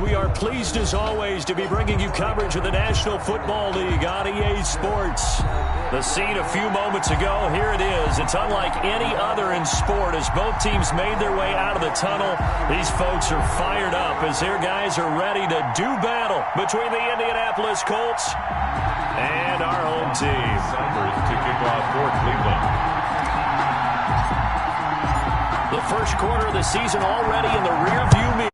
we are pleased as always to be bringing you coverage of the National Football League on EA Sports. The scene a few moments ago, here it is. It's unlike any other in sport as both teams made their way out of the tunnel. These folks are fired up as their guys are ready to do battle between the Indianapolis Colts and our home team. Numbers to kick off for Cleveland. The first quarter of the season already in the rearview mirror.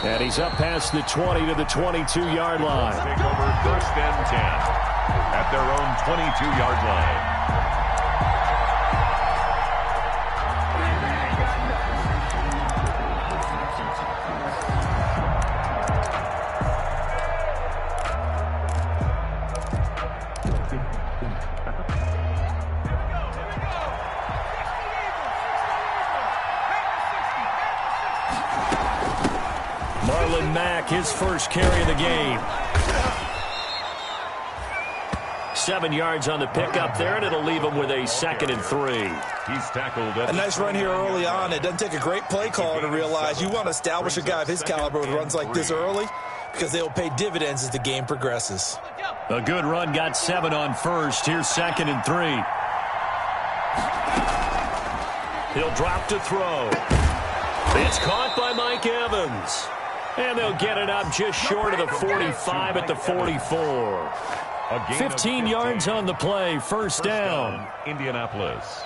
And he's up past the 20 to the 22-yard line. Take over first and 10 at their own 22-yard line. His first carry of the game. 7 yards on the pickup there, and it'll leave him with a 2nd and 3. He's tackled. A nice run here early on. It doesn't take a great play caller to realize you want to establish a guy of his caliber with runs like this early because they'll pay dividends as the game progresses. A good run got 7 on first. Here's 2nd and 3. He'll drop to throw. It's caught by Mike Evans. And they'll get it up just short of the 45 at the 44. 15 yards on the play, first down. Indianapolis.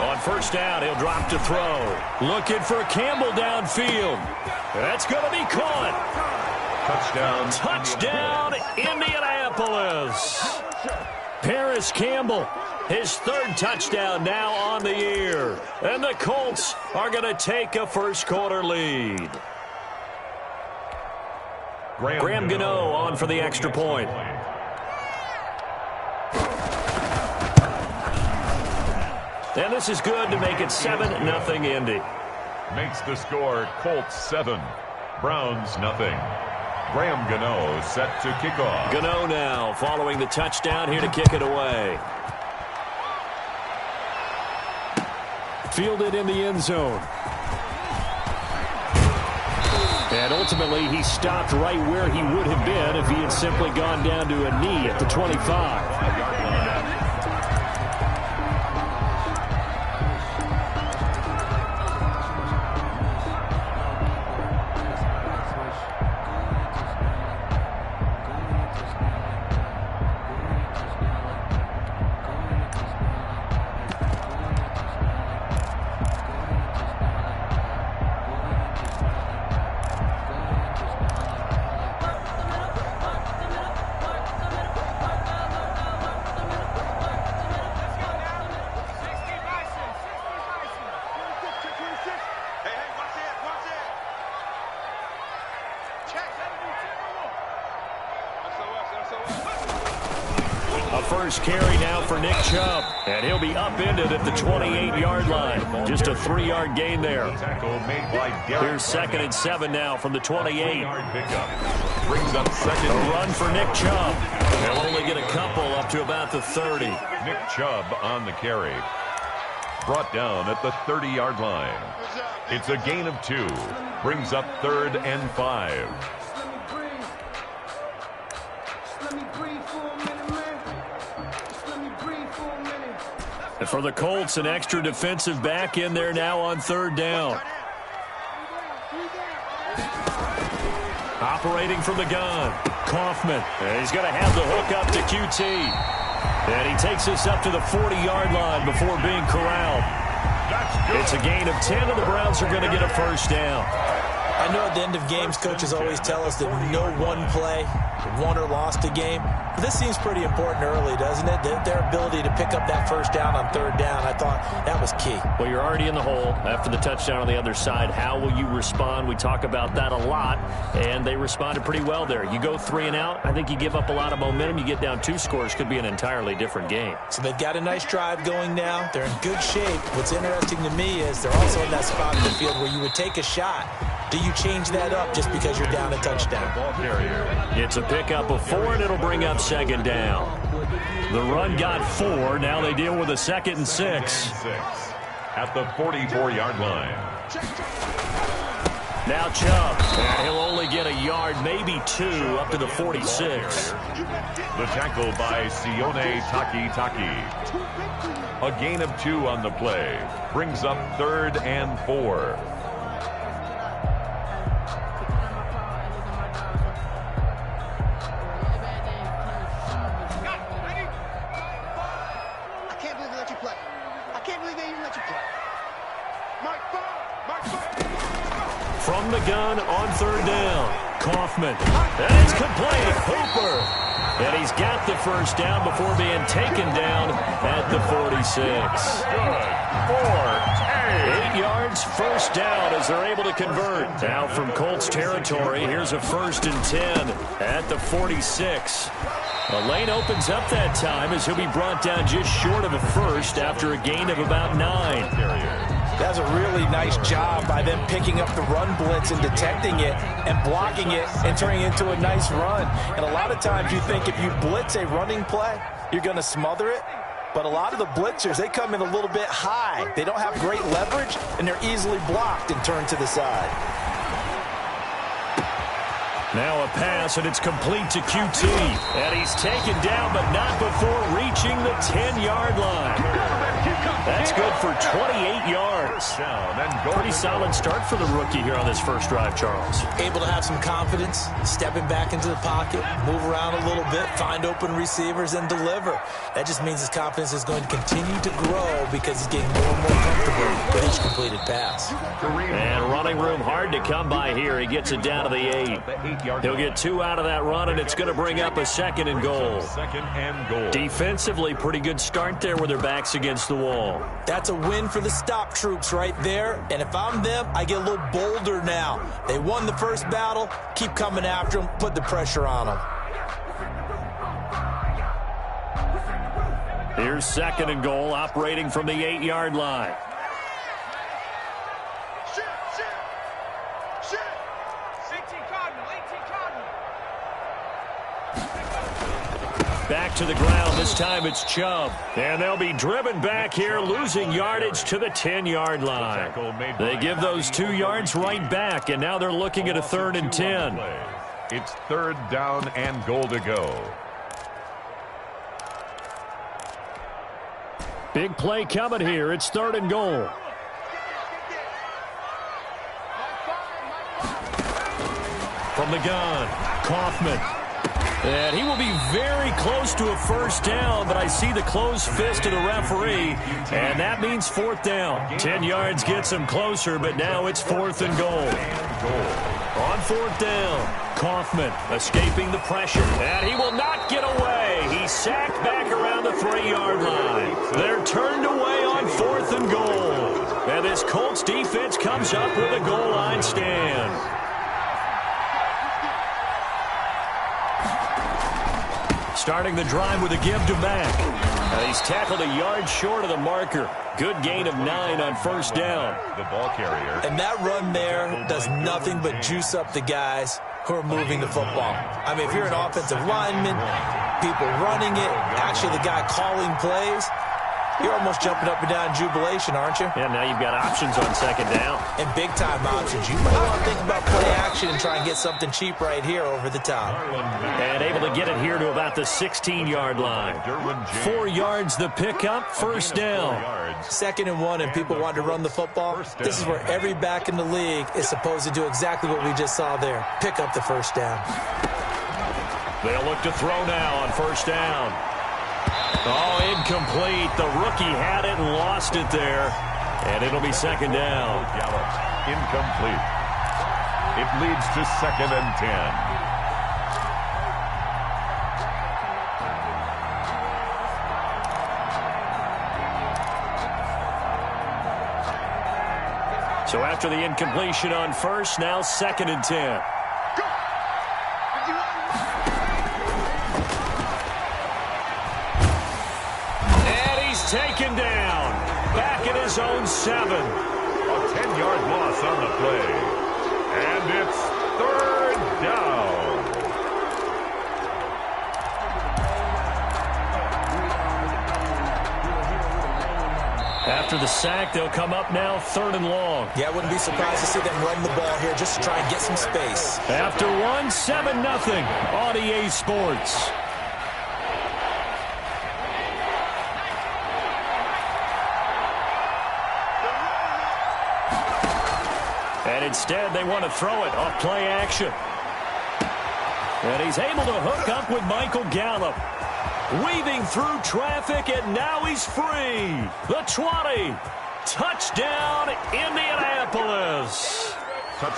On first down, he'll drop to throw. Looking for Campbell downfield. That's going to be caught. Touchdown, Indianapolis. Paris Campbell, his 3rd touchdown now on the year. And the Colts are going to take a first quarter lead. Graham Gano on for the extra point. And this is good to make it 7-0 Indy. Makes the score Colts 7, Browns 0. Graham Gano set to kick off. Gano now following the touchdown here to kick it away. Fielded in the end zone. And ultimately he stopped right where he would have been if he had simply gone down to a knee at the 25. First carry now for Nick Chubb, and he'll be upended at the 28-yard line. Just a 3-yard gain there. Here's 2nd and 7 now from the 28. Brings up second. A run for Nick Chubb. They'll only get a couple up to about the 30. Nick Chubb on the carry. Brought down at the 30-yard line. It's a gain of 2. Brings up 3rd and 5. For the Colts, an extra defensive back in there now on 3rd down. Operating from the gun, Kaufman. And he's going to have the hook up to QT. And he takes this up to the 40-yard line before being corralled. It's a gain of 10, and the Browns are going to get a first down. I know at the end of games, coaches always tell us that no one play won or lost a game. But this seems pretty important early, doesn't it? Their ability to pick up that first down on third down, I thought that was key. Well, you're already in the hole after the touchdown on the other side. How will you respond? We talk about that a lot, and they responded pretty well there. You go 3 and out, I think you give up a lot of momentum. You get down 2 scores, could be an entirely different game. So they've got a nice drive going now. They're in good shape. What's interesting to me is they're also in that spot in the field where you would take a shot. Do you change that up just because you're down a touchdown? It's a pickup of 4, and it'll bring up second down. The run got 4. Now they deal with a 2nd and 6. At the 44-yard line. Now Chubb, and he'll only get a yard, maybe 2, up to the 46. The tackle by Sione Taki. A gain of 2 on the play. Brings up 3rd and 4. From the gun on 3rd down, Kaufman. And it's complete. Hooper. And he's got the first down before being taken down at the 46. Good. 8 yards, first down as they're able to convert. Now from Colts territory, here's a 1st and 10 at the 46. The lane opens up that time as he'll be brought down just short of a first after a gain of about 9. That's a really nice job by them picking up the run blitz and detecting it and blocking it and turning it into a nice run. And a lot of times you think if you blitz a running play, you're going to smother it. But a lot of the blitzers, they come in a little bit high. They don't have great leverage, and they're easily blocked and turned to the side. Now a pass, and it's complete to QT. And he's taken down, but not before reaching the 10-yard line. That's good for 28 yards. Pretty solid start for the rookie here on this first drive, Charles. Able to have some confidence, stepping back into the pocket, move around a little bit, find open receivers, and deliver. That just means his confidence is going to continue to grow because he's getting more and more comfortable with each completed pass. And running room hard to come by here. He gets it down to the 8. He'll get 2 out of that run, and it's going to bring up a 2nd and goal. Defensively, pretty good start there with their backs against the wall. That's a win for the stop troops right there. And if I'm them, I get a little bolder now. They won the first battle. Keep coming after them. Put the pressure on them. Here's 2nd and goal, operating from the 8-yard line. Back to the ground. This time it's Chubb. And they'll be driven back here, losing yardage to the 10-yard line. They give those 2 yards right back, and now they're looking at a 3rd and 10. It's 3rd down and goal to go. Big play coming here. It's 3rd and goal. From the gun, Kaufman. And he will be very close to a first down, but I see the closed fist of the referee, and that means 4th down. 10 yards gets him closer, but now it's 4th and goal. On 4th down, Kaufman escaping the pressure, and he will not get away. He's sacked back around the 3-yard line. They're turned away on 4th and goal. And this Colts defense comes up with a goal line stand. Starting the drive with a give to Mack. He's tackled a yard short of the marker. Good gain of 9 on first down. The ball carrier. And that run there does nothing but juice up the guys who are moving the football. I mean, if you're an offensive lineman, people running it, actually the guy calling plays, you're almost jumping up and down in jubilation, aren't you? Yeah, now you've got options on 2nd down. And big-time options. You might want to think about play action and try and get something cheap right here over the top. And able to get it here to about the 16-yard line. 4 yards the pickup, first down. 2nd and 1, and people want to run the football. This is where every back in the league is supposed to do exactly what we just saw there. Pick up the first down. They'll look to throw now on first down. Oh, incomplete. The rookie had it and lost it there. And it'll be 2nd down. Incomplete. It leads to 2nd and 10. So after the incompletion on first, now 2nd and 10. And he's taken down. Back at his own 7. A 10-yard loss on the play. And it's 3rd down. After the sack, they'll come up now 3rd and long. Yeah, I wouldn't be surprised to see them run the ball here just to try and get some space. After 1, 7-0 on EA Sports. And instead, they want to throw it off play action. And he's able to hook up with Michael Gallup. Weaving through traffic, and now he's free. The 20. Touchdown, Indianapolis.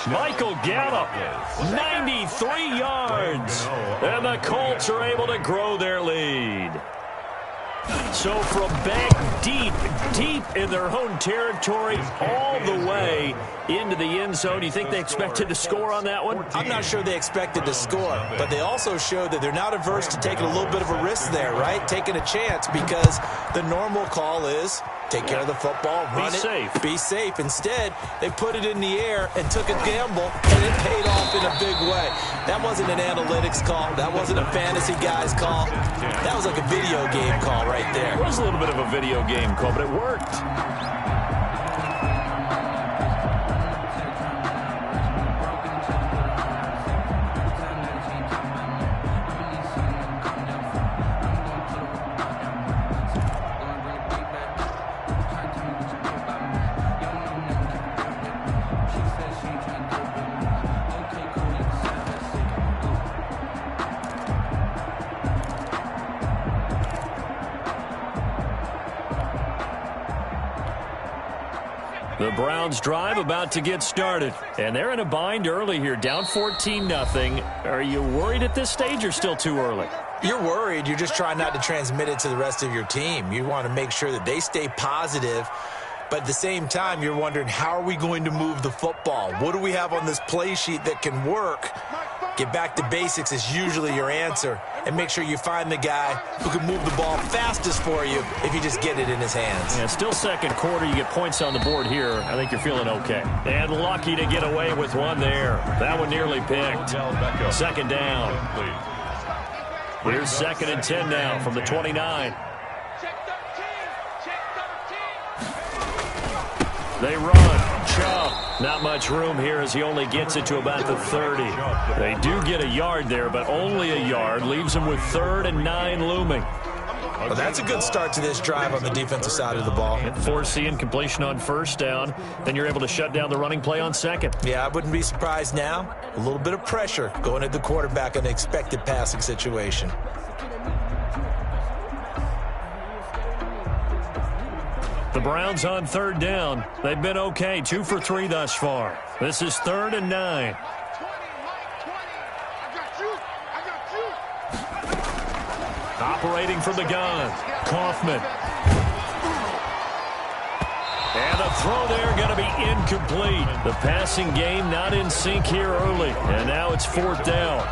Michael Gallup, 93 yards. And the Colts are able to grow their lead. So from back deep in their own territory, all the way into the end zone, you think they expected to score on that one? I'm not sure they expected to score, but they also showed that they're not averse to taking a little bit of a risk there, right? Taking a chance, because the normal call is take care of the football, run it, be safe. Instead, they put it in the air and took a gamble, and it paid off in a big way. That wasn't an analytics call. That wasn't a fantasy guy's call. That was like a video game call right there. It was a little bit of a video game call, but it worked. The Browns drive about to get started, and they're in a bind early here, down 14-0. Are you worried at this stage or still too early? You're worried. You're just trying not to transmit it to the rest of your team. You want to make sure that they stay positive, but at the same time, you're wondering, how are we going to move the football? What do we have on this play sheet that can work? Get back to basics is usually your answer, and make sure you find the guy who can move the ball fastest for you if you just get it in his hands. Yeah, still second quarter. You get points on the board here. I think you're feeling okay. And lucky to get away with one there. That one nearly picked. 2nd down. Here's 2nd and 10 now from the 29. They run. Chubb. Not much room here as he only gets it to about the 30. They do get a yard there, but only a yard. Leaves them with 3rd and 9 looming. Well, that's a good start to this drive on the defensive side of the ball. And force the incompletion on 1st down. Then you're able to shut down the running play on 2nd. Yeah, I wouldn't be surprised now. A little bit of pressure going at the quarterback in an expected passing situation. The Browns on 3rd down. They've been okay, 2 for 3 thus far. This is 3rd and 9. Operating from the gun, Kaufman. And the throw there going to be incomplete. The passing game not in sync here early. And now it's 4th down.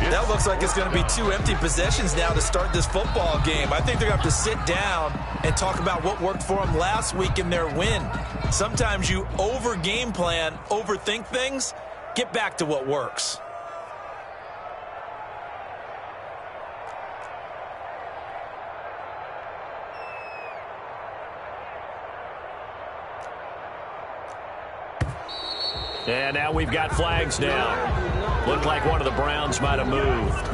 That looks like it's going to be 2 empty possessions now to start this football game. I think they're going to have to sit down and talk about what worked for them last week in their win. Sometimes you over-game plan, overthink things. Get back to what works. And now we've got flags down. Looked like one of the Browns might have moved.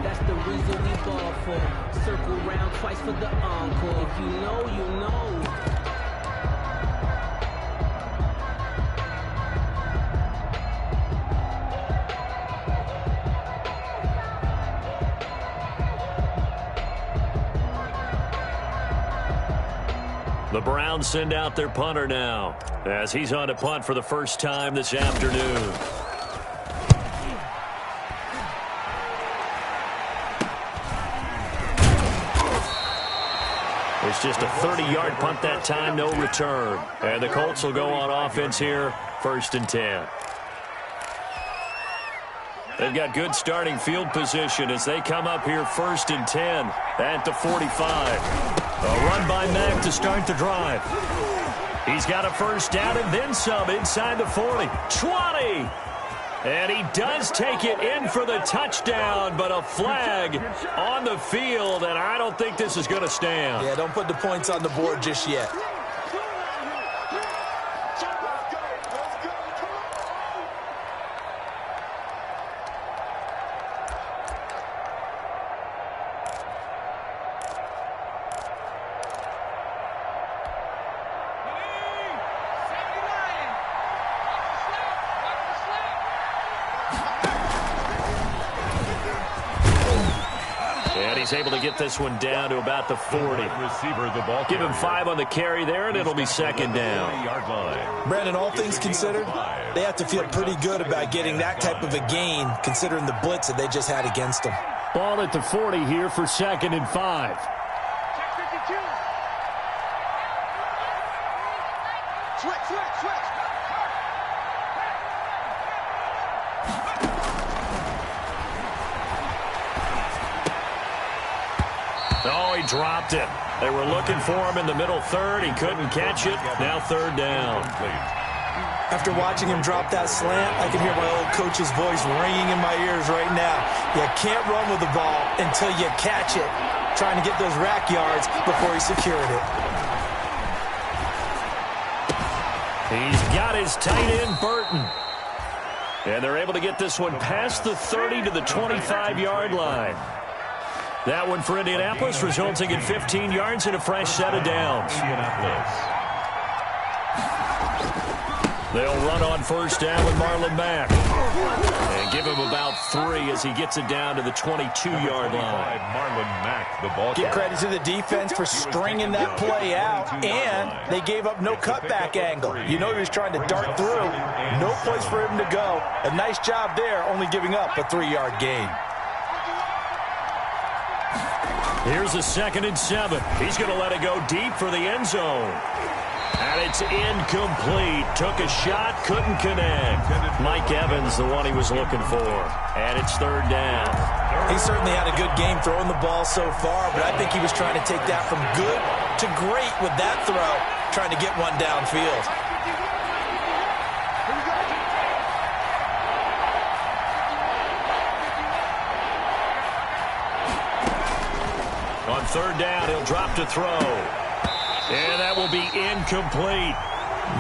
That's the reason we ball for. Circle round twice for the encore. If you know, you know. The Browns send out their punter now, as he's on to punt for the first time this afternoon. It's just a 30-yard punt that time, no return. And the Colts will go on offense here, 1st and 10. They've got good starting field position as they come up here 1st and 10 at the 45. A run by Mack to start the drive. He's got a first down and then some inside the 40. 20! And he does take it in for the touchdown, but a flag on the field, and I don't think this is going to stand. Yeah, don't put the points on the board just yet. He's able to get this one down to about the 40. Give him 5 on the carry there, and it'll be 2nd down. Brandon, all things considered, they have to feel pretty good about getting that type of a gain, considering the blitz that they just had against them. Ball at the 40 here for 2nd and 5. Switch. Oh, he dropped it. They were looking for him in the middle third. He couldn't catch it. Now 3rd down. After watching him drop that slant, I can hear my old coach's voice ringing in my ears right now. You can't run with the ball until you catch it. Trying to get those rack yards before he secured it. He's got his tight end, Burton. And they're able to get this one past the 30 to the 25-yard line. That one for Indianapolis, resulting in 15 yards and a fresh set of downs. They'll run on 1st down with Marlon Mack. And give him about 3 as he gets it down to the 22-yard line. Marlon Mack, the ball. Give credit to the defense for stringing that play out, and they gave up no cutback angle. You know he was trying to dart through. No place for him to go. A nice job there, only giving up a 3-yard gain. Here's a 2nd and 7. He's going to let it go deep for the end zone. And it's incomplete. Took a shot, couldn't connect. Mike Evans, the one he was looking for. And it's 3rd down. He certainly had a good game throwing the ball so far, but I think he was trying to take that from good to great with that throw, trying to get one downfield. On 3rd down, he'll drop to throw. And that will be incomplete.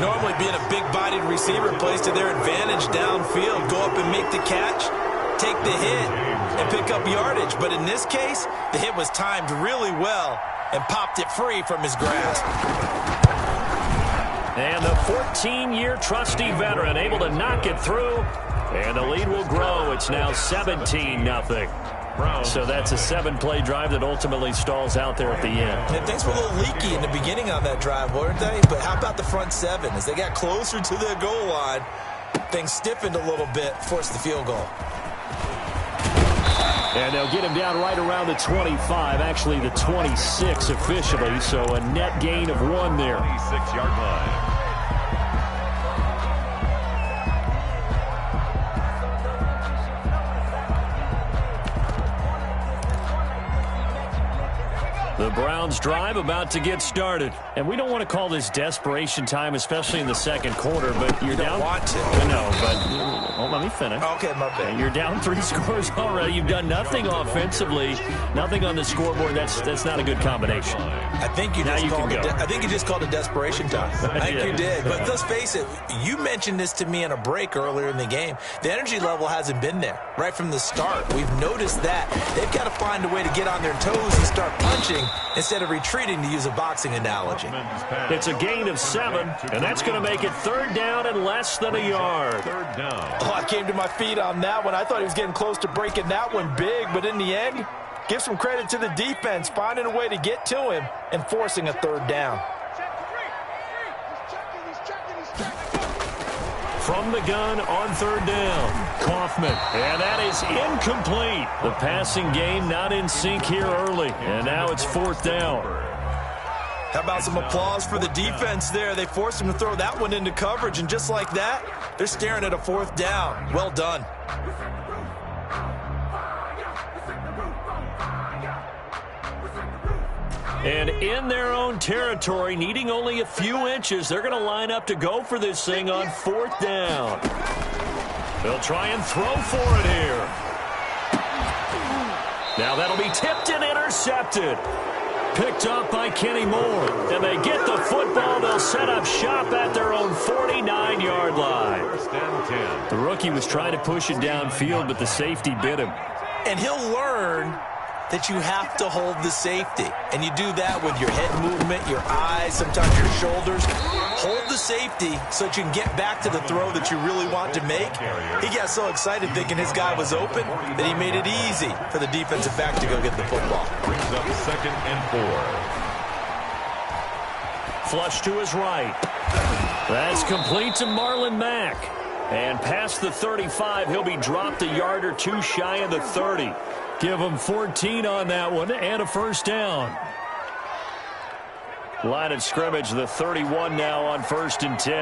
Normally being a big-bodied receiver plays to their advantage downfield. Go up and make the catch, take the hit, and pick up yardage. But in this case, the hit was timed really well and popped it free from his grasp. And the 14-year trusty veteran able to knock it through. And the lead will grow. It's now 17-0. So that's a 7-play drive that ultimately stalls out there at the end. And things were a little leaky in the beginning on that drive, weren't they? But how about the front 7? As they got closer to their goal line, things stiffened a little bit, forced the field goal. And they'll get him down right around the 25, actually the 26 officially. So a net gain of 1 there. 26-yard line. The Browns drive about to get started. And we don't want to call this desperation time, especially in the 2nd quarter, but you're down. Want to. No, but let me finish. Okay, my bad. You're down 3 scores already. You've done nothing offensively, nothing on the scoreboard. That's not a good combination. I think you just called it desperation time. I think you did. But let's face it, you mentioned this to me in a break earlier in the game. The energy level hasn't been there right from the start. We've noticed that. They've got to find a way to get on their toes and start punching instead of retreating, to use a boxing analogy. It's a gain of 7, and that's going to make it 3rd down and less than a yard. 3rd down. Oh, I came to my feet on that one. I thought he was getting close to breaking that one big, but in the end, give some credit to the defense, finding a way to get to him and forcing a 3rd down. from the gun on third down. Kaufman, and that is incomplete. The passing game not in sync here early, and now it's fourth down. How about some applause for the defense there? They forced him to throw that one into coverage, and just like that, they're staring at a fourth down. Well done. And in their own territory, needing only a few inches, they're going to line up to go for this thing on fourth down. They'll try and throw for it here. Now that'll be tipped and intercepted. Picked up by Kenny Moore. And they get the football. They'll set up shop at their own 49-yard line. First and 10. The rookie was trying to push it downfield, but the safety bit him. And he'll learn that you have to hold the safety. And you do that with your head movement, your eyes, sometimes your shoulders. Hold the safety so that you can get back to the throw that you really want to make. He got so excited thinking his guy was open that he made it easy for the defensive back to go get the football. Brings up second and 4. Flush to his right. That's complete to Marlon Mack. And past the 35, he'll be dropped a yard or two shy of the 30. Give him 14 on that one and a first down. Line of scrimmage, the 31 now on first and 10.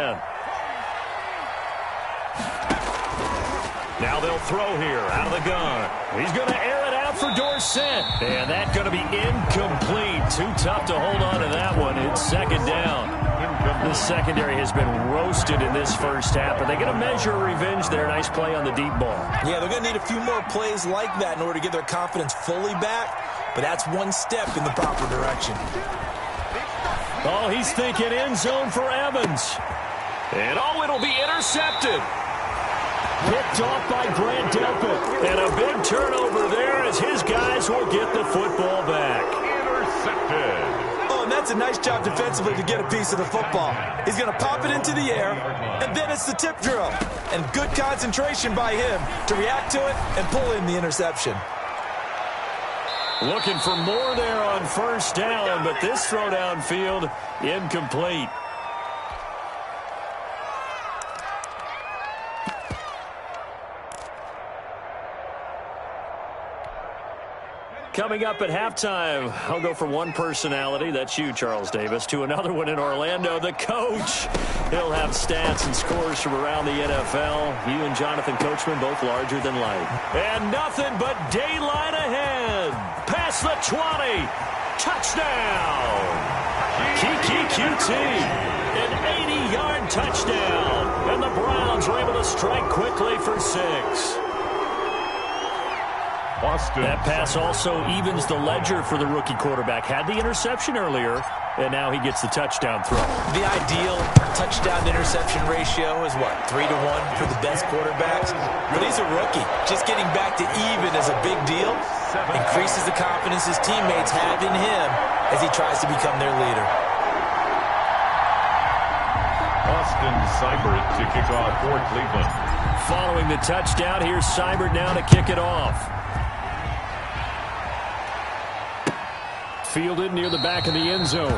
Now they'll throw here out of the gun. He's going to air it out for Dorsett. And that's going to be incomplete. Too tough to hold on to that one. It's second down. The secondary has been roasted in this first half, but they're going to measure revenge there. Nice play on the deep ball. Yeah, they're going to need a few more plays like that in order to get their confidence fully back, but that's one step in the proper direction. Oh, he's thinking end zone for Evans. And oh, it'll be intercepted. Picked off by Grant Delpit. And a big turnover there as his guys will get the football back. Intercepted. Oh, and that's a nice job defensively to get a piece of the football. He's going to pop it into the air, and then it's the tip drill. And good concentration by him to react to it and pull in the interception. Looking for more there on first down, but this throw downfield incomplete. Coming up at halftime, I'll go from one personality, that's you, Charles Davis, to another one in Orlando, the coach. He'll have stats and scores from around the NFL. You and Jonathan Coachman both larger than life. And nothing but daylight ahead. Past the 20. Touchdown. Kiki QT. An 80-yard touchdown. And the Browns are able to strike quickly for 6. Boston. That pass also evens the ledger for the rookie quarterback. Had the interception earlier, and now he gets the touchdown throw. The ideal touchdown-interception ratio is what, 3-1 for the best quarterbacks? But he's a rookie. Just getting back to even is a big deal. Increases the confidence his teammates have in him as he tries to become their leader. Austin Seibert to kick off for Cleveland. Following the touchdown, here's Seibert now to kick it off. Fielded near the back of the end zone.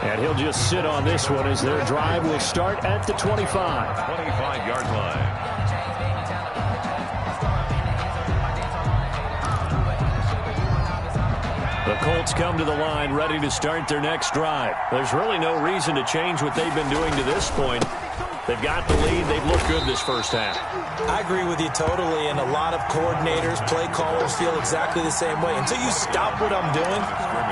And he'll just sit on this one as their drive will start at the 25. 25-yard line. The Colts come to the line ready to start their next drive. There's really no reason to change what they've been doing to this point. They've got the lead. They've looked good this first half. I agree with you totally, and a lot of coordinators, play callers feel exactly the same way. Until you stop what I'm doing,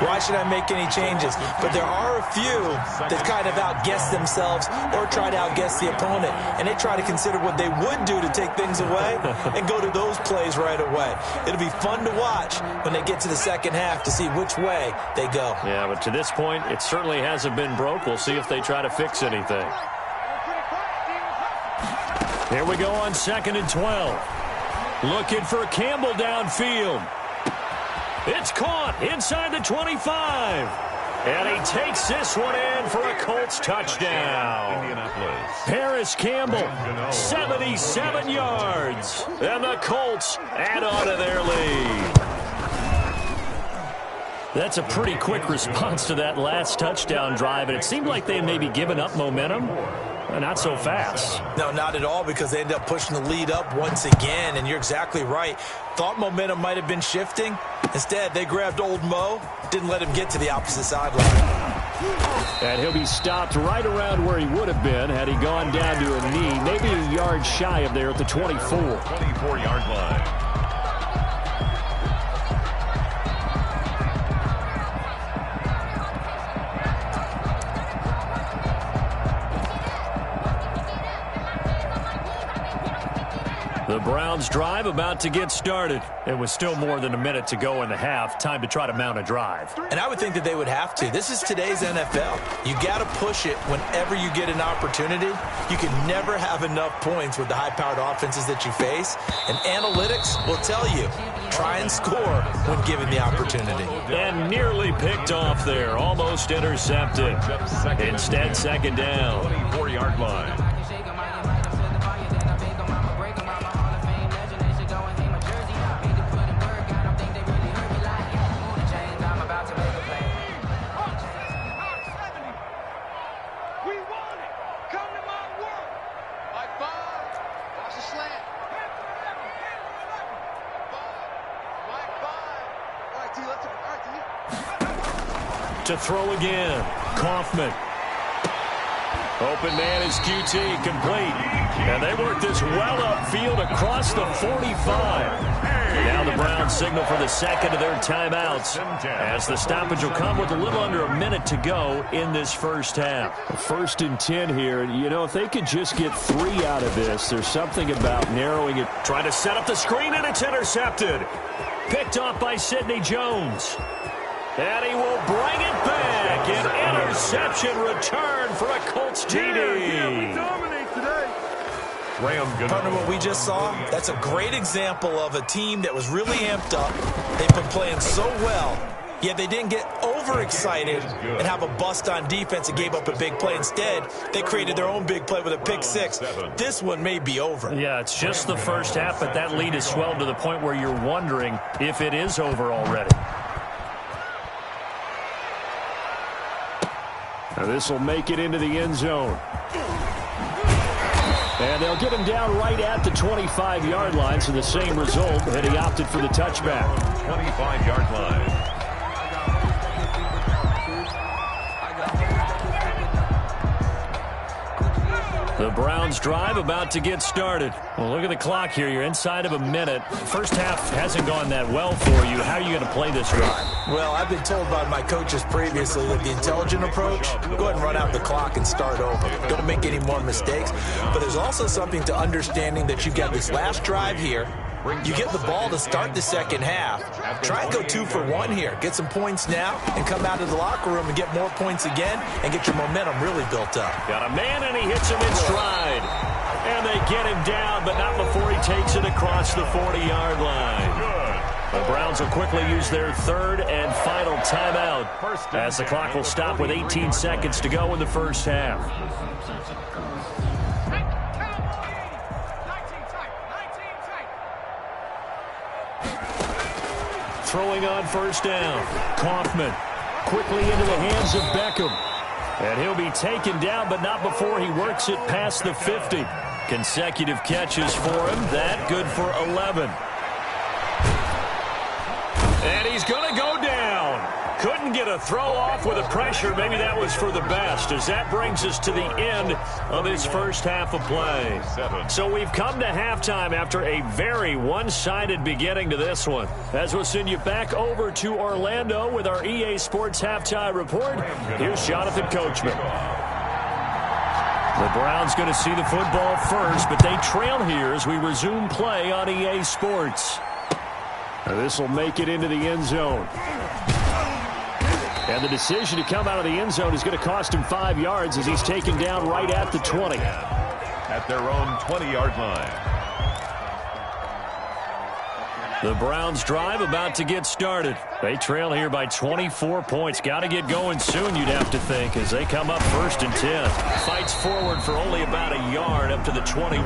why should I make any changes? But there are a few that kind of outguess themselves or try to outguess the opponent, and they try to consider what they would do to take things away and go to those plays right away. It'll be fun to watch when they get to the second half to see which way they go. Yeah, but to this point, it certainly hasn't been broke. We'll see if they try to fix anything. Here we go on 2nd and 12. Looking for Campbell downfield. It's caught inside the 25. And he takes this one in for a Colts touchdown. Indianapolis. Paris Campbell, 77 yards. And the Colts add on to their lead. That's a pretty quick response to that last touchdown drive, and it seemed like they may be giving up momentum. Not so fast. No, not at all, because they end up pushing the lead up once again, and you're exactly right. Thought momentum might have been shifting. Instead, they grabbed old Mo, didn't let him get to the opposite sideline. And he'll be stopped right around where he would have been had he gone down to a knee, maybe a yard shy of there at the 24. 24-yard line. The Browns drive about to get started. It was still more than a minute to go in the half. Time to try to mount a drive. And I would think that they would have to. This is today's NFL. You got to push it whenever you get an opportunity. You can never have enough points with the high-powered offenses that you face. And analytics will tell you, try and score when given the opportunity. And nearly picked off there. Almost intercepted. Instead, second down. 24-yard line. To throw again. Kaufman. Open man is QT, complete. And they work this well upfield across the 45. Now the Browns signal for the second of their timeouts, as the stoppage will come with a little under a minute to go in this first half. 1st and 10 here. You know, if they could just get 3 out of this, there's something about narrowing it. Trying to set up the screen, and it's intercepted. Picked off by Sidney Jones. And he will bring it back. An interception return for a Colts TD. We dominate today. Partner, what we just saw, that's a great example of a team that was really amped up. They've been playing so well, yet they didn't get overexcited and have a bust on defense and gave up a big play. Instead, they created their own big play with a pick 6. This one may be over. Yeah, it's just the first half, but that lead has swelled to the point where you're wondering if it is over already. Now this will make it into the end zone. And they'll get him down right at the 25-yard line, so the same result, and he opted for the touchback. 25-yard line. The Browns drive about to get started. Well, look at the clock here. You're inside of a minute. First half hasn't gone that well for you. How are you going to play this drive? Well, I've been told by my coaches previously that the intelligent approach, go ahead and run out the clock and start over. Don't make any more mistakes. But there's also something to understanding that you've got this last drive here. You get the ball to start the second half. Try and go 2 for 1 here. Get some points now and come out of the locker room and get more points again and get your momentum really built up. Got a man, and he hits him in stride. And they get him down, but not before he takes it across the 40-yard line. The Browns will quickly use their 3rd and final timeout, as the clock will stop with 18 seconds to go in the first half. Throwing on first down. Kaufman quickly into the hands of Beckham. And he'll be taken down, but not before he works it past the 50. Consecutive catches for him. That good for 11. And he's going to go down. Couldn't get a throw off with the pressure. Maybe that was for the best, as that brings us to the end of this first half of play. So we've come to halftime after a very one-sided beginning to this one. As we'll send you back over to Orlando with our EA Sports Halftime Report, here's Jonathan Coachman. The Browns going to see the football first, but they trail here as we resume play on EA Sports. This will make it into the end zone. And the decision to come out of the end zone is going to cost him 5 yards as he's taken down right at the 20. At their own 20-yard line. The Browns drive about to get started. They trail here by 24 points. Got to get going soon, you'd have to think, as they come up 1st and 10. Fights forward for only about a yard up to the 21.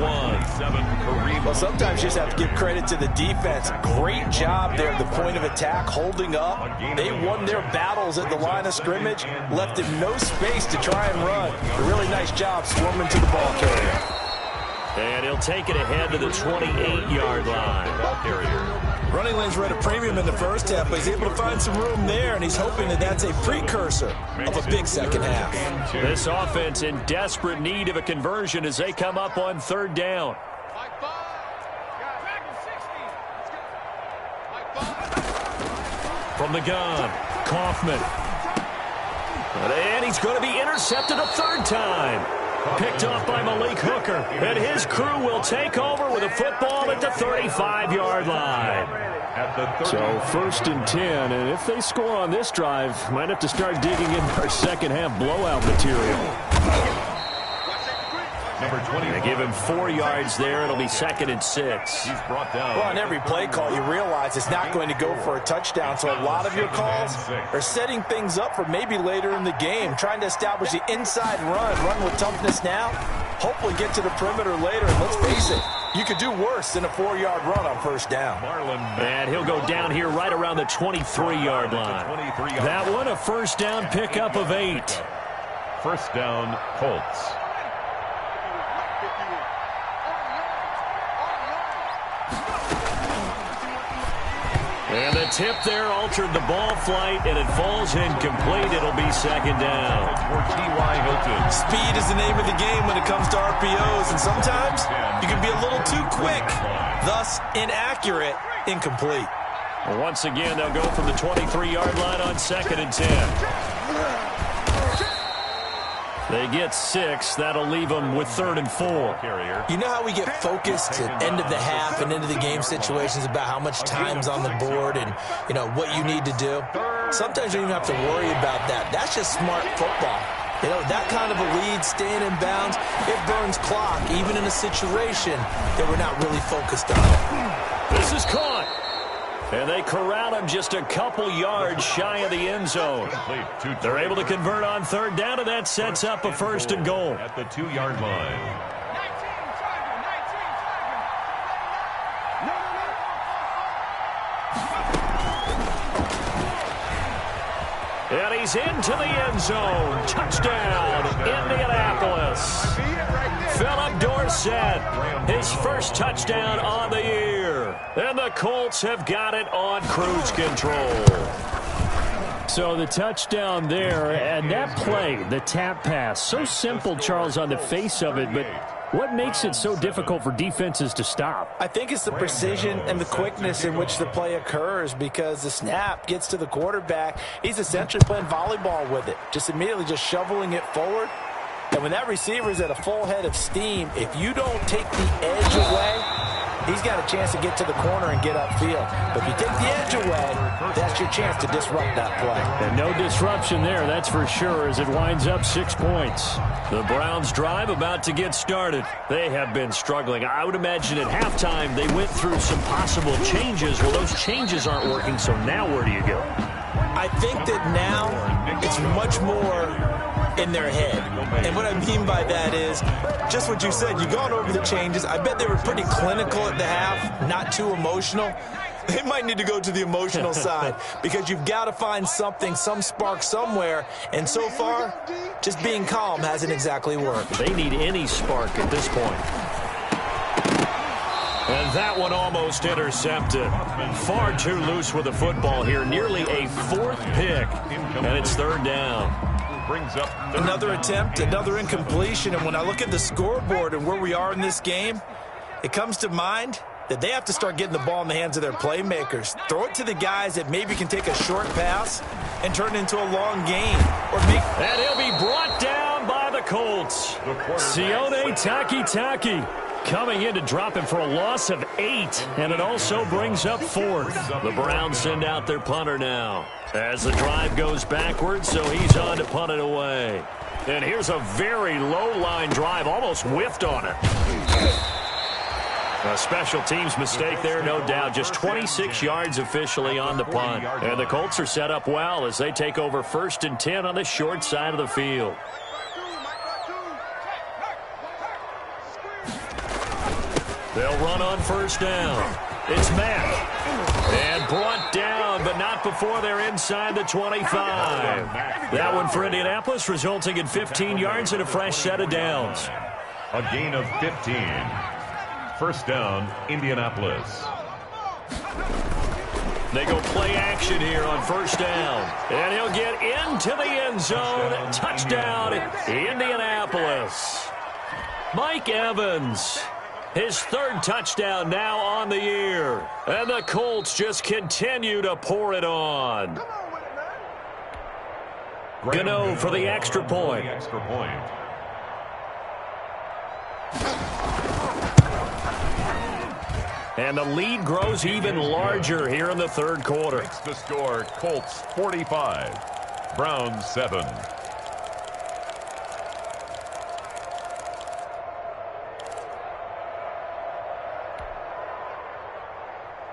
Well, sometimes you just have to give credit to the defense. Great job there at the point of attack, holding up. They won their battles at the line of scrimmage, left him no space to try and run. A really nice job swarming to the ball carrier. And he'll take it ahead to the 28-yard line. Ball carrier. Running lanes were at a premium in the first half, but he's able to find some room there, and he's hoping that that's a precursor of a big second half. This offense in desperate need of a conversion as they come up on 3rd down. From the gun, Kaufman. And he's going to be intercepted a 3rd time. Picked off by Malik Hooker. And his crew will take over with a football at the 35-yard line. So 1st and 10, and if they score on this drive, might have to start digging in our second half blowout material. Number 20. They give him 4 yards there. It'll be 2nd and 6. He's brought down. Well, on every play call, you realize it's not going to go for a touchdown, so a lot of your calls are setting things up for maybe later in the game, trying to establish the inside run with toughness now, hopefully get to the perimeter later, and let's face it, you could do worse than a 4-yard run on 1st down. And he'll go down here right around the 23-yard line. That one, a 1st down pickup of 8. 1st down, Colts. And the tip there altered the ball flight, and it falls incomplete. It'll be 2nd down. For T.Y. Hilton. Speed is the name of the game when it comes to RPOs, and sometimes you can be a little too quick, thus inaccurate, incomplete. Well, once again, they'll go from the 23-yard line on 2nd and 10. They get 6. That'll leave them with 3rd and 4. You know how we get focused at end of the half and into the game situations about how much time's on the board and, you know, what you need to do? Sometimes you don't even have to worry about that. That's just smart football. You know, that kind of a lead, staying in bounds, it burns clock, even in a situation that we're not really focused on. This is caught. And they corral him just a couple yards shy of the end zone. They're able to convert on 3rd down, and that sets up a 1st and goal. At the 2-yard line. And he's into the end zone. Touchdown, Indianapolis. Philip Dorsett, his 1st touchdown on the year. And the Colts have got it on cruise control. So the touchdown there, and that play, the tap pass, so simple, Charles, on the face of it, but what makes it so difficult for defenses to stop? I think it's the precision and the quickness in which the play occurs, because the snap gets to the quarterback. He's essentially playing volleyball with it, just immediately just shoveling it forward. And when that receiver is at a full head of steam, if you don't take the edge away, he's got a chance to get to the corner and get upfield. But if you take the edge away, that's your chance to disrupt that play. And no disruption there, that's for sure, as it winds up 6 points. The Browns drive about to get started. They have been struggling. I would imagine at halftime they went through some possible changes. Well, those changes aren't working, so now where do you go? I think that now it's much more in their head. And what I mean by that is just what you said. You've gone over the changes. I bet they were pretty clinical at the half, not too emotional. They might need to go to the emotional side, because you've got to find something, some spark somewhere. And so far, just being calm hasn't exactly worked. They need any spark at this point. And that one almost intercepted. Far too loose with the football here. Nearly a 4th pick. And it's 3rd down. Brings up another attempt, another incompletion. And when I look at the scoreboard and where we are in this game, it comes to mind that they have to start getting the ball in the hands of their playmakers. Throw it to the guys that maybe can take a short pass and turn it into a long gain. And he'll be brought down by the Colts. Sione Takitaki coming in to drop him for a loss of 8. And it also brings up 4th. The Browns send out their punter now, as the drive goes backwards, so he's on to punt it away. And here's a very low-line drive, almost whiffed on it. A special teams mistake there, no doubt. Just 26 yards officially on the punt. And the Colts are set up well as they take over 1st and 10 on the short side of the field. They'll run on 1st down. It's Mack. And brought down, but not before they're inside the 25. That one for Indianapolis, resulting in 15 yards and a fresh set of downs. A gain of 15. 1st down, Indianapolis. They go play action here on 1st down. And he'll get into the end zone. Touchdown, Indianapolis. Mike Evans. His 3rd touchdown now on the year. And the Colts just continue to pour it on. Gano for the extra point. And the lead grows even larger here in the 3rd quarter. Makes the score Colts 45, Browns 7.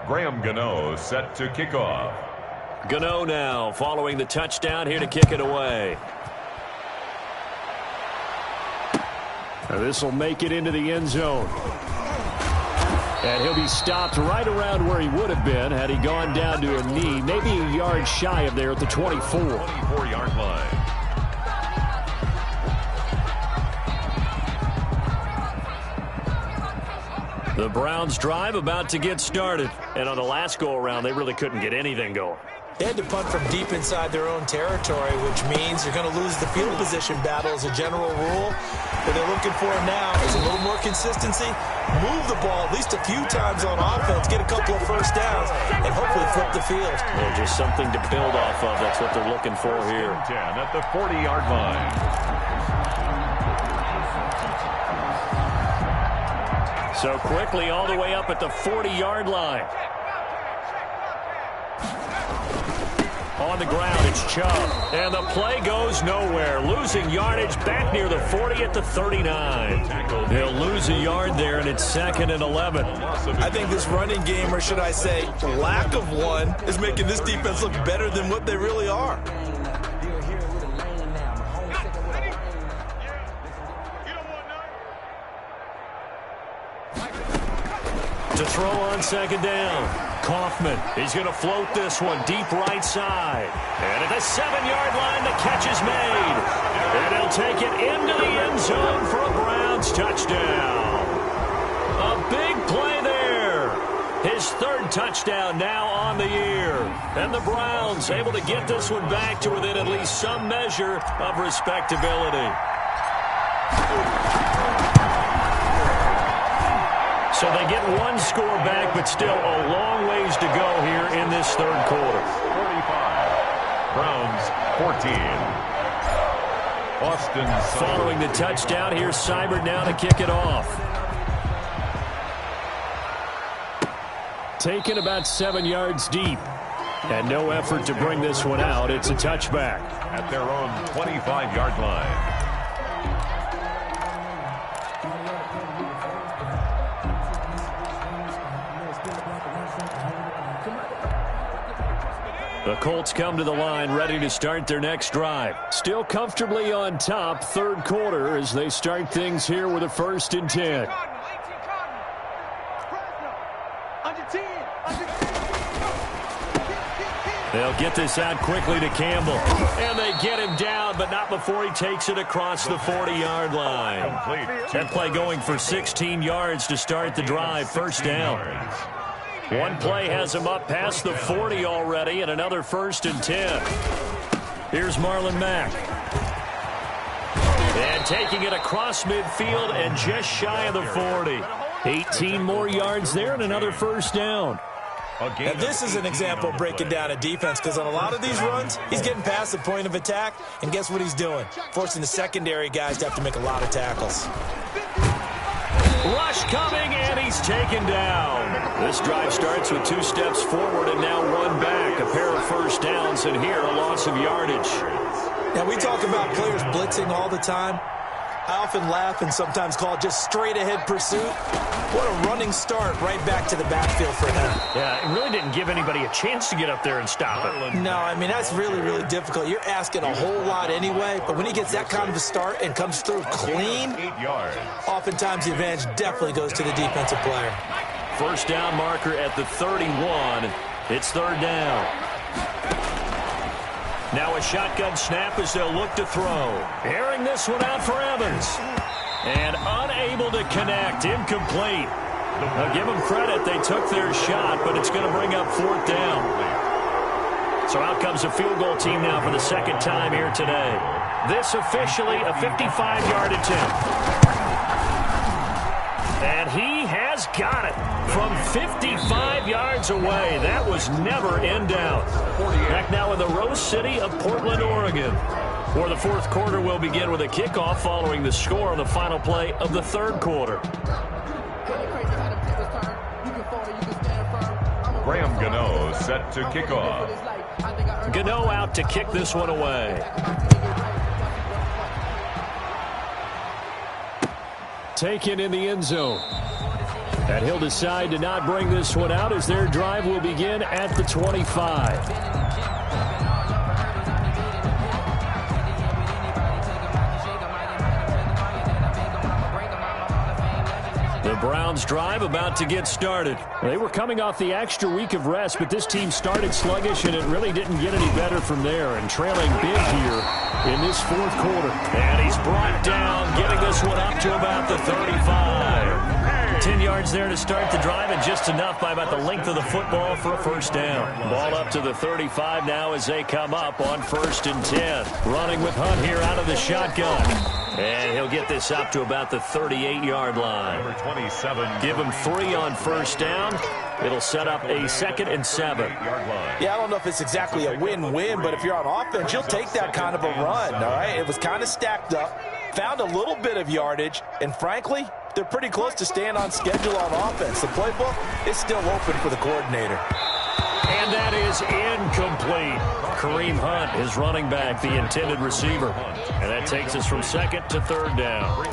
Graham Gano set to kick off. Gano now following the touchdown here to kick it away. This will make it into the end zone. And he'll be stopped right around where he would have been had he gone down to a knee, maybe a yard shy of there at the 24. 24-yard line. The Browns drive about to get started. And on the last go-around, they really couldn't get anything going. They had to punt from deep inside their own territory, which means you're going to lose the field position battle as a general rule. What they're looking for now is a little more consistency, move the ball at least a few times on offense, get a couple of 1st downs, and hopefully flip the field. Yeah, just something to build off of. That's what they're looking for here. 10 at the 40-yard line. So quickly all the way up at the 40-yard line. On the ground, it's Chubb. And the play goes nowhere. Losing yardage back near the 40 at the 39. They'll lose a yard there, and it's 2nd and 11. I think this running game, or should I say lack of one, is making this defense look better than what they really are. To throw on 2nd down. Kaufman, he's going to float this one deep right side. And at the 7-yard line, the catch is made. And he'll take it into the end zone for a Browns touchdown. A big play there. His 3rd touchdown now on the year. And the Browns able to get this one back to within at least some measure of respectability. So they get one score back, but still a long ways to go here in this 3rd quarter. 45. Browns 14. Austin following the touchdown. Here's Seibert now to kick it off. Taken about 7 yards deep. And no effort to bring this one out. It's a touchback. At their own 25-yard line. The Colts come to the line ready to start their next drive. Still comfortably on top, 3rd quarter as they start things here with a 1st and 10. They'll get this out quickly to Campbell. And they get him down, but not before he takes it across the 40-yard line. That play going for 16 yards to start the drive, 1st down. One play has him up past the 40 already, and another 1st and 10. Here's Marlon Mack. And taking it across midfield and just shy of the 40. 18 more yards there and another 1st down. And this is an example of breaking down a defense, because on a lot of these runs, he's getting past the point of attack, and guess what he's doing? Forcing the secondary guys to have to make a lot of tackles. Rush coming, and he's taken down. This drive starts with 2 steps forward and now 1 back. A pair of 1st downs, and here a loss of yardage. Now, we talk about players blitzing all the time. I often laugh and sometimes call it just straight-ahead pursuit. What a running start right back to the backfield for him. Yeah, it really didn't give anybody a chance to get up there and stop it. No, I mean, that's really, really difficult. You're asking a whole lot anyway, but when he gets that kind of a start and comes through clean, 8 yards. oftentimes the advantage definitely goes to the defensive player. First down marker at the 31. It's third down. Now a shotgun snap as they'll look to throw. Airing this one out for Evans. And unable to connect. Incomplete. Now give them credit. They took their shot, but it's going to bring up fourth down. So out comes a field goal team now for the second time here today. This officially a 55-yard attempt. And he has got it from 55 yards away. That was never in doubt. Back now in the Rose City of Portland, Oregon, where the fourth quarter will begin with a kickoff following the score on the final play of the third quarter. Graham Gano set to kick off. Gano out to kick this one away. Taken in the end zone. And he'll decide to not bring this one out as their drive will begin at the 25. The Browns drive about to get started. They were coming off the extra week of rest, but this team started sluggish, and it really didn't get any better from there. And trailing big here in this fourth quarter. And he's brought down, getting this one up to about the 35. 10 yards there to start the drive, and just enough by about the length of the football for a first down. Ball up to the 35 now as they come up on 1st and 10. Running with Hunt here out of the shotgun. And he'll get this up to about the 38-yard line. Number 27. Give him 3 on first down. It'll set up a 2nd and 7. Yeah, I don't know if it's exactly a win-win, but if you're on offense, you'll take that kind of a run, all right? It was kind of stacked up, found a little bit of yardage, and frankly, they're pretty close to staying on schedule on offense. The playbook is still open for the coordinator. And that is incomplete. Kareem Hunt, his running back, the intended receiver. And that takes us from 2nd to 3rd down.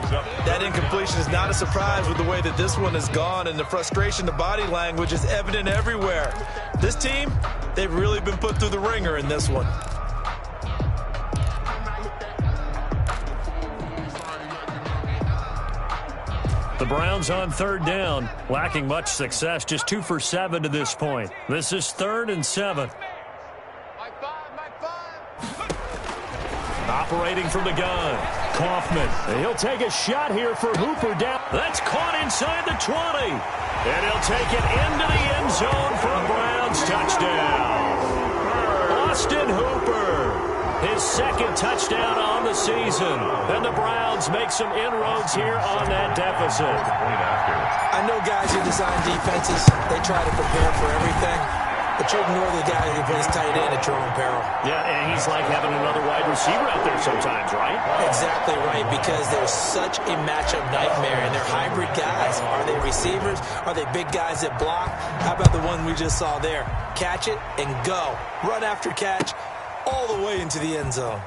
That incompletion is not a surprise with the way that this one has gone, and the frustration, the body language is evident everywhere. This team, they've really been put through the ringer in this one. The Browns on 3rd down, lacking much success, just 2 for 7 to this point. This is 3rd and 7. Operating from the gun, Kaufman. And he'll take a shot here for Hooper down. That's caught inside the 20. And he'll take it into the end zone for a Browns touchdown. Austin Hooper, his 2nd touchdown on the season. And the Browns make some inroads here on that deficit. I know guys who design defenses, they try to prepare for everything. But you ignore the guy who plays tight end at your own peril. Yeah, and he's like having another wide receiver out there sometimes, right? Exactly right, because they're such a matchup nightmare, and they're hybrid guys. Are they receivers? Are they big guys that block? How about the one we just saw there? Catch it and go. Run after catch all the way into the end zone.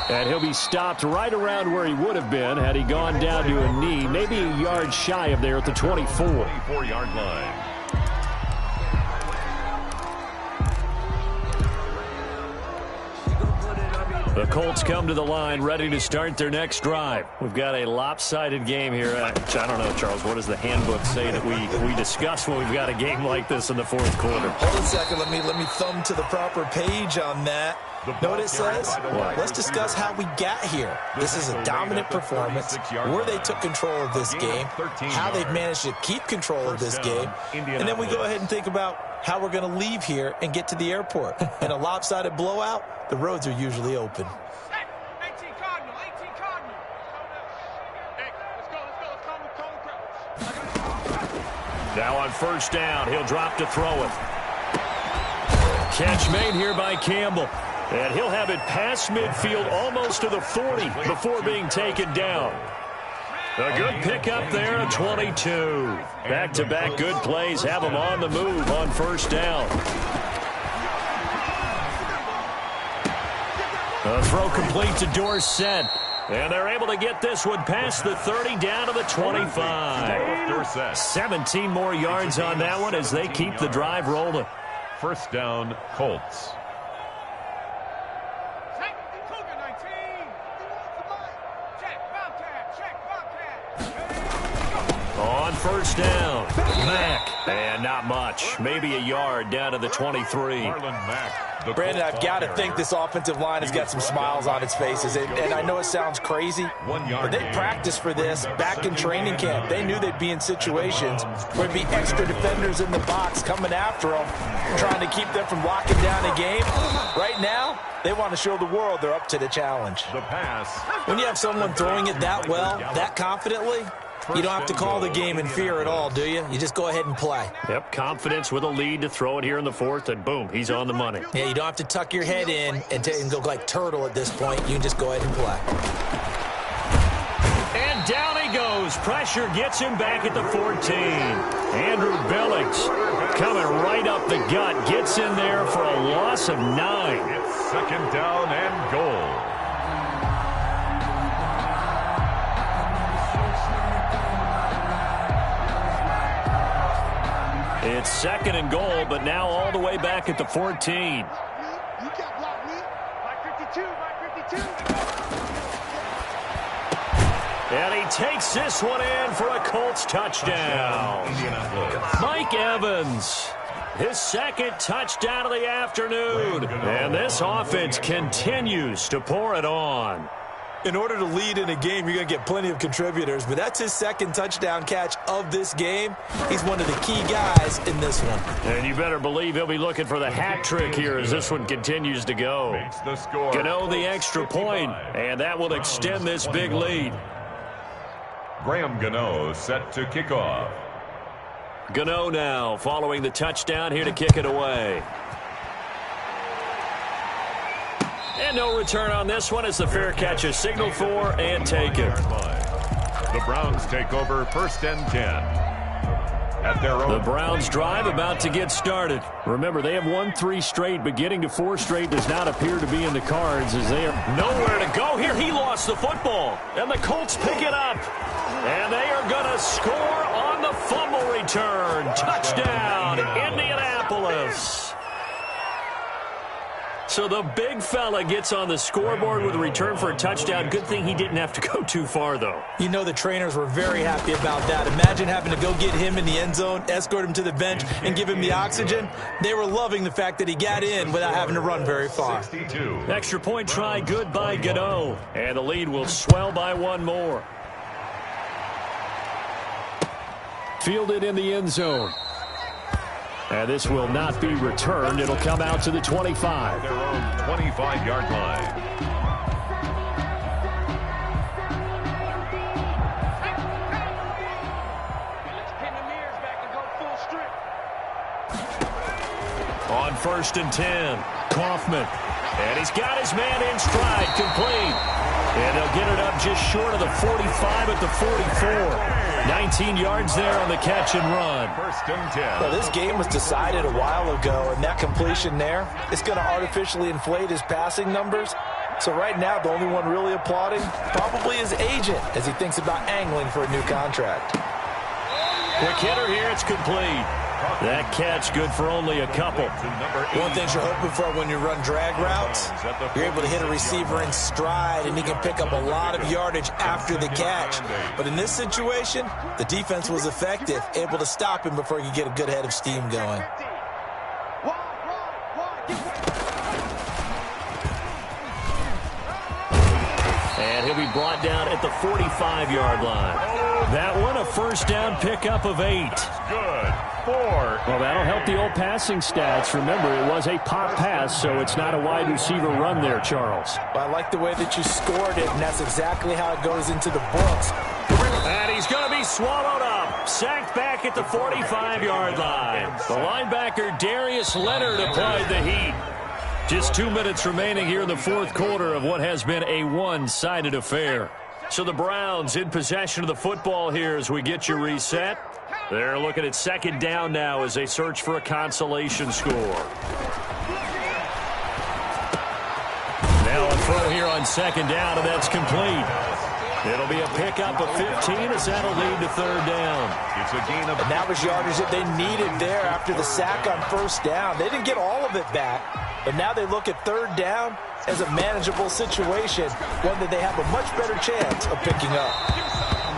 And he'll be stopped right around where he would have been had he gone down to a knee, maybe a yard shy of there at the 24. 24-yard line. The Colts come to the line, ready to start their next drive. We've got a lopsided game here. I don't know, Charles, what does the handbook say that we discuss when we've got a game like this in the fourth quarter? Hold a second. Let me thumb to the proper page on that. Know what it says? Let's discuss how we got here. This is a dominant performance, where they took control of this game, how they've managed to keep control of this game, and then we go ahead and think about how we're going to leave here and get to the airport. In a lopsided blowout, the roads are usually open. Now on first down, he'll drop to throw it. Catch made here by Campbell. And he'll have it past midfield almost to the 40 before being taken down. A good pickup there at 22. Back-to-back good plays have him on the move on first down. The throw complete to Dorsett. And they're able to get this one past the 30 down to the 25. 17 more yards on that one as they keep the drive rolling. First down, Colts. On first down, Mack. And not much. Maybe a yard down to the 23. Marlon Mack. Brandon, I've got to think this offensive line has got some smiles on its faces. And I know it sounds crazy, but they practiced for this back in training camp. They knew they'd be in situations where there'd be extra defenders in the box coming after them, trying to keep them from locking down a game. Right now, they want to show the world they're up to the challenge. The pass. When you have someone throwing it that well, that confidently, you don't have to call the game in fear at all, do you? You just go ahead and play. Yep, confidence with a lead to throw it here in the fourth, and boom, he's on the money. Yeah, you don't have to tuck your head in and go like turtle at this point. You can just go ahead and play. And down he goes. Pressure gets him back at the 14. Andrew Billings coming right up the gut. Gets in there for a loss of 9. It's second down and goal. It's second and goal, but now all the way back at the 14. You can't block me. My 52. And he takes this one in for a Colts touchdown. Mike Evans, his second touchdown of the afternoon. And this offense continues to pour it on. In order to lead in a game, you're going to get plenty of contributors, but that's his second touchdown catch of this game. He's one of the key guys in this one. And you better believe he'll be looking for the hat trick here as this one continues to go. Gano the extra point, and that will extend this big lead. Graham Gano set to kick off. Gano now following the touchdown here to kick it away. And no return on this one as the fair catch is signaled for and taken. The Browns take over first and 10. At their own. The Browns drive about to get started. Remember, they have won 3 straight, but getting to 4 straight does not appear to be in the cards as they are nowhere to go. Here he lost the football, and the Colts pick it up. And they are going to score on the fumble return. Touchdown, Indianapolis. So the big fella gets on the scoreboard with a return for a touchdown. Good thing he didn't have to go too far, though. You know the trainers were very happy about that. Imagine having to go get him in the end zone, escort him to the bench, and give him the oxygen. They were loving the fact that he got in without having to run very far. 62. Extra point try, good by Gano. And the lead will swell by 1 more. Fielded in the end zone. And this will not be returned. It'll come out to the 25. Their own 25-yard line. On first and 10, Kaufman. And he's got his man in stride, complete. And they'll get it up just short of the 45 at the 44. 19 yards there on the catch and run. First and 10. Well, this game was decided a while ago, and that completion there, it's going to artificially inflate his passing numbers. So right now, the only one really applauding probably his agent as he thinks about angling for a new contract. Quick hitter here, it's complete. That catch good for only a couple. One thing you're hoping for when you run drag routes, you're able to hit a receiver in stride and he can pick up a lot of yardage after the catch. But in this situation, the defense was effective, able to stop him before he could get a good head of steam going. And he'll be brought down at the 45-yard line. That one a first down pickup of 8. Good. 4. Well, that'll help the old passing stats. Remember, it was a pop pass, so it's not a wide receiver run there, Charles. Well, I like the way that you scored it, and that's exactly how it goes into the books. And he's going to be swallowed up. Sacked back at the 45-yard line. The linebacker, Darius Leonard, applied the heat. Just 2 minutes remaining here in the fourth quarter of what has been a one-sided affair. So the Browns in possession of the football here as we get you reset. They're looking at second down now as they search for a consolation score. Now on throw here on second down, and that's complete. It'll be a pickup of 15 as that'll lead to third down. It's a gain of... And that was yardage that they needed there after the sack on first down. They didn't get all of it back, but now they look at third down as a manageable situation, one that they have a much better chance of picking up.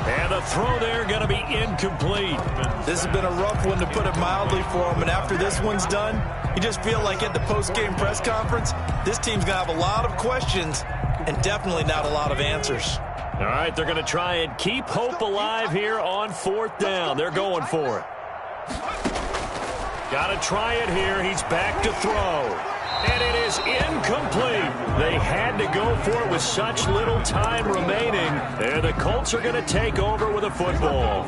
And the throw there going to be incomplete. This has been a rough one, to put it mildly, for him. And after this one's done, you just feel like at the post-game press conference, this team's going to have a lot of questions and definitely not a lot of answers. All right, they're going to try and keep hope alive here on fourth down. They're going for it. Got to try it here. He's back to throw. And it is incomplete. They had to go for it with such little time remaining. And the Colts are going to take over with a football.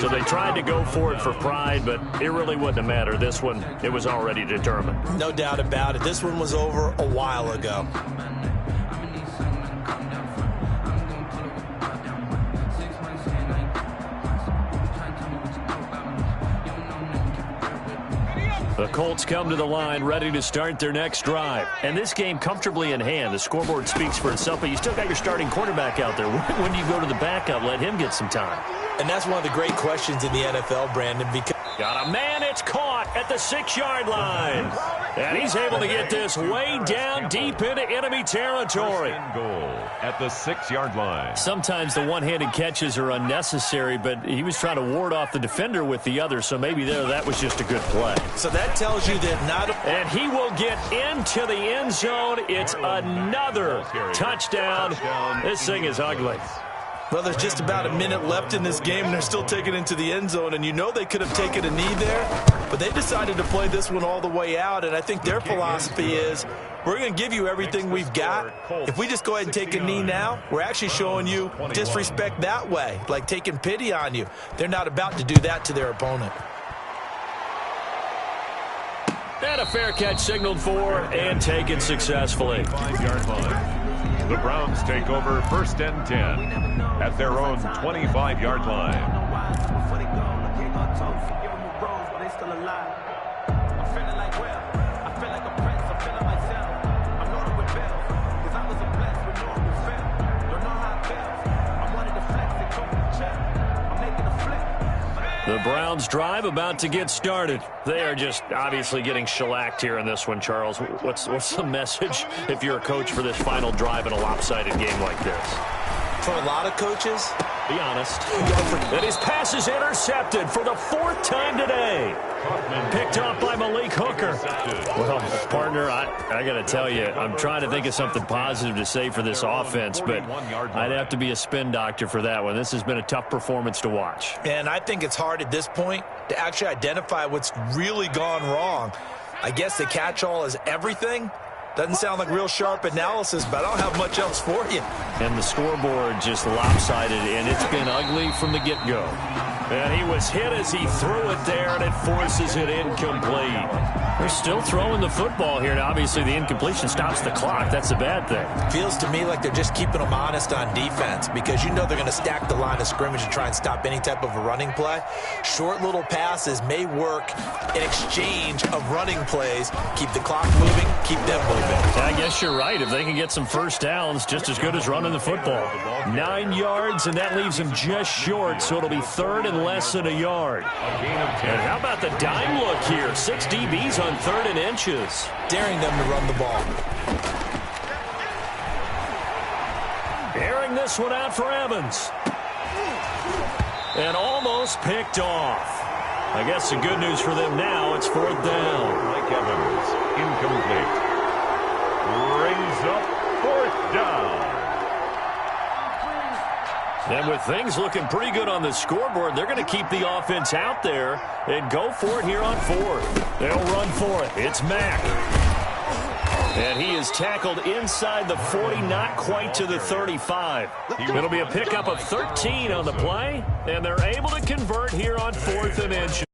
So they tried to go for it for pride, but it really wouldn't have mattered. This one, it was already determined. No doubt about it. This one was over a while ago. The Colts come to the line ready to start their next drive. And this game comfortably in hand. The scoreboard speaks for itself, but you still got your starting quarterback out there. When do you go to the backup? Let him get some time. And that's one of the great questions in the NFL, Brandon, because... Got a man, it's caught at the 6-yard line. And he's able to get this way down deep into enemy territory. First and goal at the 6-yard line. Sometimes the one-handed catches are unnecessary, but he was trying to ward off the defender with the other, so maybe that was just a good play. So that tells you that not... And he will get into the end zone. It's another touchdown. This thing is ugly. Well, there's just about a minute left in this game, and they're still taking it into the end zone. And you know they could have taken a knee there, but they decided to play this one all the way out. And I think their philosophy is, we're going to give you everything we've got. If we just go ahead and take a knee now, we're actually showing you disrespect that way, like taking pity on you. They're not about to do that to their opponent. And a fair catch signaled for and taken successfully. 5-yard line. The Browns take over first and 10 at their own 25-yard line. The Browns drive about to get started. They are just obviously getting shellacked here in this one, Charles. What's the message if you're a coach for this final drive in a lopsided game like this? For a lot of coaches, be honest. And his pass is intercepted for the 4th time today. Picked off by Malik Hooker. Well, partner, I got to tell you, I'm trying to think of something positive to say for this offense, but I'd have to be a spin doctor for that one. This has been a tough performance to watch. And I think it's hard at this point to actually identify what's really gone wrong. I guess the catch-all is everything. Doesn't sound like real sharp analysis, but I don't have much else for you. And the scoreboard just lopsided, and it's been ugly from the get-go. And he was hit as he threw it there, and it forces it incomplete. They're still throwing the football here, and obviously the incompletion stops the clock. That's a bad thing. Feels to me like they're just keeping them honest on defense, because you know they're going to stack the line of scrimmage and try and stop any type of a running play. Short little passes may work in exchange of running plays. Keep the clock moving, keep them moving. I guess you're right. If they can get some first downs, just as good as running the football. 9 yards, and that leaves them just short, so it'll be 3rd and less than a yard. And how about the dime look here? 6 DBs on 3rd and inches. Daring them to run the ball. Airing this one out for Evans. And almost picked off. I guess the good news for them now, it's 4th down. Mike Evans, incomplete. Brings up 4th down. And with things looking pretty good on the scoreboard, they're going to keep the offense out there and go for it here on 4th. They'll run for it. It's Mack. And he is tackled inside the 40, not quite to the 35. It'll be a pickup of 13 on the play, and they're able to convert here on 4th and inches.